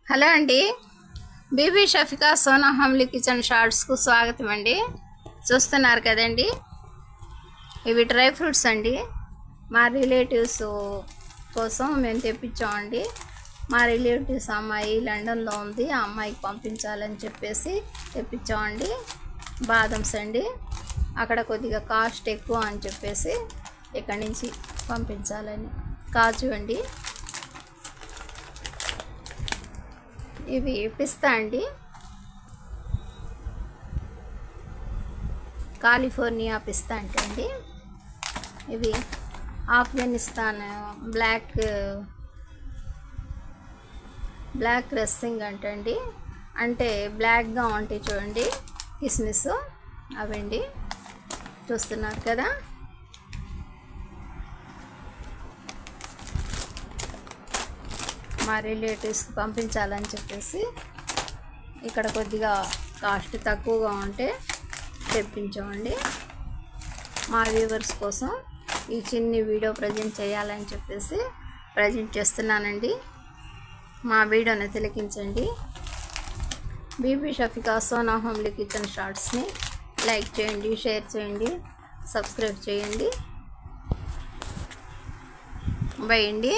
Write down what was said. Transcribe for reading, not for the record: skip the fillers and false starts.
Hello అండి, Bibi Shafika Sona homely kitchen షార్ట్స్కు స్వాగతం అండి. చూస్తున్నారు కదండి, ఇవి డ్రై ఫ్రూట్స్ అండి. మా రిలేటివ్స్ కోసం మేము తెప్పించామండి. మా రిలేటివ్స్ అమ్మాయి లండన్లో ఉంది, ఆ అమ్మాయికి పంపించాలని చెప్పేసి తెప్పించామండి. బాదమ్స్ అండి, అక్కడ కొద్దిగా కాస్ట్ ఎక్కువ అని చెప్పేసి ఇక్కడి నుంచి పంపించాలని. కాజు అండి, ఇవి పిస్తా అండి, కాలిఫోర్నియా పిస్తా అంటే అండి. ఇవి ఆఫ్ఘనిస్తాన్ బ్లాక్ రెస్సింగ్ అంటండి, అంటే బ్లాక్గా ఉంటాయి చూడండి కిస్మిస్, అవండి. చూస్తున్నారు కదా, మా రిలేటివ్స్కి పంపించాలని చెప్పేసి ఇక్కడ కొద్దిగా కాస్ట్ తక్కువగా ఉంటే తెప్పించామండి. మా వ్యూవర్స్ కోసం ఈ చిన్ని వీడియో ప్రజెంట్ చేయాలని చెప్పేసి ప్రజెంట్ చేస్తున్నానండి. మా వీడియోని తిలకించండి. బీబీ షఫికా సోనా హోమ్లీ కిచెన్ షార్ట్స్ని లైక్ చేయండి, షేర్ చేయండి, సబ్స్క్రైబ్ చేయండి. బై అండి.